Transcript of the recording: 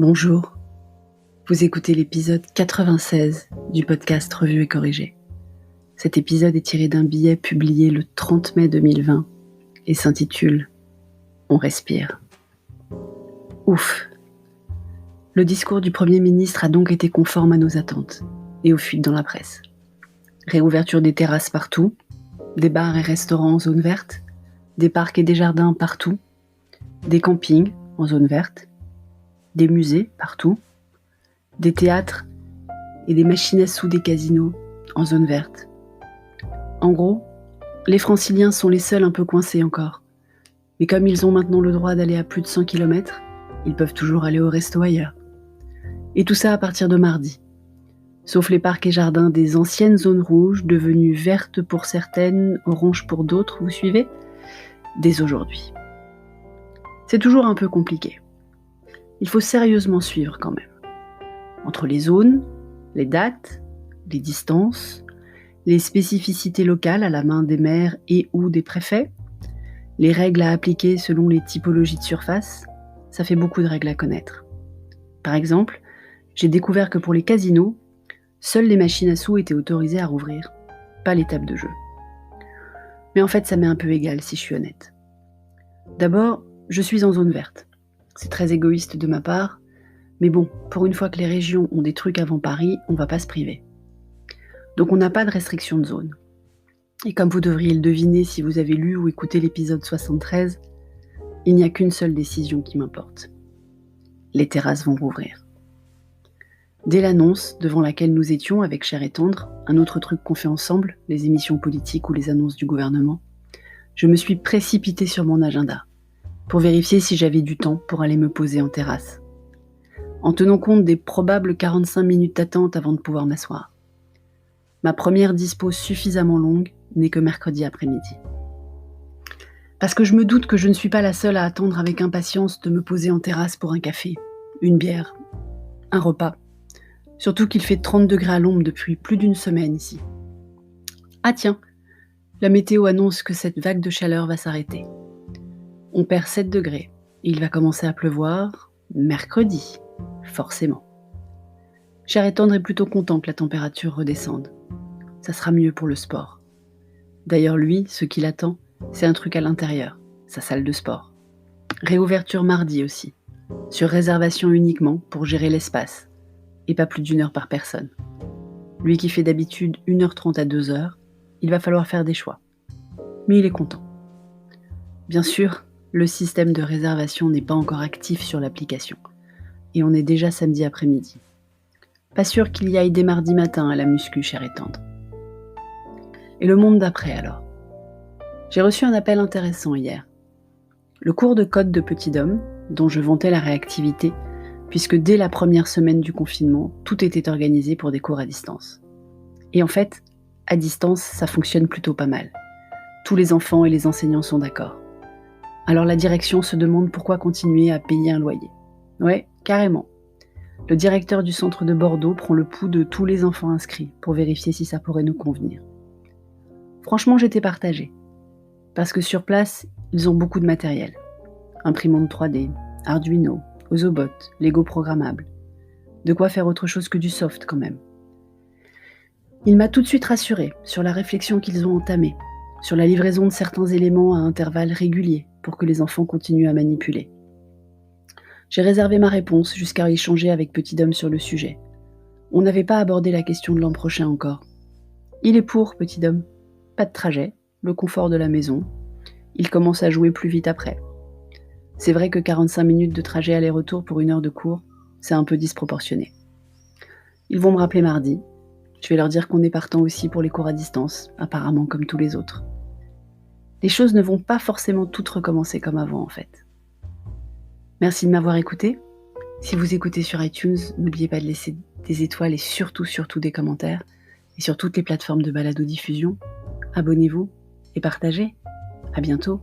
Bonjour, vous écoutez l'épisode 96 du podcast Revue et Corrigée. Cet épisode est tiré d'un billet publié le 30 mai 2020 et s'intitule « On respire ». Ouf. Le discours du Premier ministre a donc été conforme à nos attentes et aux fuites dans la presse. Réouverture des terrasses partout, des bars et restaurants en zone verte, des parcs et des jardins partout, des campings en zone verte, des musées partout, des théâtres et des machines à sous des casinos en zone verte. En gros, les franciliens sont les seuls un peu coincés encore. Mais comme ils ont maintenant le droit d'aller à plus de 100 km, ils peuvent toujours aller au resto ailleurs. Et tout ça à partir de mardi. Sauf les parcs et jardins des anciennes zones rouges, devenues vertes pour certaines, oranges pour d'autres, vous suivez ? Dès aujourd'hui. C'est toujours un peu compliqué. Il faut sérieusement suivre quand même. Entre les zones, les dates, les distances, les spécificités locales à la main des maires et ou des préfets, les règles à appliquer selon les typologies de surface, ça fait beaucoup de règles à connaître. Par exemple, j'ai découvert que pour les casinos, seules les machines à sous étaient autorisées à rouvrir, pas les tables de jeu. Mais en fait, ça m'est un peu égal si je suis honnête. D'abord, je suis en zone verte. C'est très égoïste de ma part, mais bon, pour une fois que les régions ont des trucs avant Paris, on va pas se priver. Donc on n'a pas de restriction de zone. Et comme vous devriez le deviner si vous avez lu ou écouté l'épisode 73, il n'y a qu'une seule décision qui m'importe. Les terrasses vont rouvrir. Dès l'annonce devant laquelle nous étions avec Cher et Tendre, un autre truc qu'on fait ensemble, les émissions politiques ou les annonces du gouvernement, je me suis précipitée sur mon agenda pour vérifier si j'avais du temps pour aller me poser en terrasse, en tenant compte des probables 45 minutes d'attente avant de pouvoir m'asseoir. Ma première dispo suffisamment longue n'est que mercredi après-midi. Parce que je me doute que je ne suis pas la seule à attendre avec impatience de me poser en terrasse pour un café, une bière, un repas. Surtout qu'il fait 30 degrés à l'ombre depuis plus d'une semaine ici. Ah tiens, la météo annonce que cette vague de chaleur va s'arrêter. On perd 7 degrés et il va commencer à pleuvoir mercredi, forcément. Cher et Tendre est plutôt content que la température redescende. Ça sera mieux pour le sport. D'ailleurs lui, ce qu'il attend, c'est un truc à l'intérieur, sa salle de sport. Réouverture mardi aussi, sur réservation uniquement pour gérer l'espace, et pas plus d'1 heure par personne. Lui qui fait d'habitude 1h30 à 2h, il va falloir faire des choix. Mais il est content. Bien sûr, le système de réservation n'est pas encore actif sur l'application, et on est déjà samedi après-midi. Pas sûr qu'il y aille dès mardi matin à la muscu Cher et Tendre. Et le monde d'après alors ? J'ai reçu un appel intéressant hier. Le cours de code de Petit Dom, dont je vantais la réactivité, puisque dès la première semaine du confinement, tout était organisé pour des cours à distance. Et en fait, à distance, ça fonctionne plutôt pas mal. Tous les enfants et les enseignants sont d'accord. Alors la direction se demande pourquoi continuer à payer un loyer. Ouais, carrément. Le directeur du centre de Bordeaux prend le pouls de tous les enfants inscrits pour vérifier si ça pourrait nous convenir. Franchement, j'étais partagée. Parce que sur place, ils ont beaucoup de matériel. Imprimante 3D, Arduino, Ozobot, Lego programmable. De quoi faire autre chose que du soft quand même. Il m'a tout de suite rassurée sur la réflexion qu'ils ont entamée, sur la livraison de certains éléments à intervalles réguliers pour que les enfants continuent à manipuler. J'ai réservé ma réponse jusqu'à échanger avec Petit Dom sur le sujet. On n'avait pas abordé la question de l'an prochain encore. Il est pour, Petit Dom. Pas de trajet, le confort de la maison. Il commence à jouer plus vite après. C'est vrai que 45 minutes de trajet aller-retour pour 1 heure de cours, c'est un peu disproportionné. Ils vont me rappeler mardi. Je vais leur dire qu'on est partant aussi pour les cours à distance, apparemment comme tous les autres. Les choses ne vont pas forcément toutes recommencer comme avant en fait. Merci de m'avoir écouté. Si vous écoutez sur iTunes, n'oubliez pas de laisser des étoiles et surtout des commentaires. Et sur toutes les plateformes de balado-diffusion, abonnez-vous et partagez. À bientôt.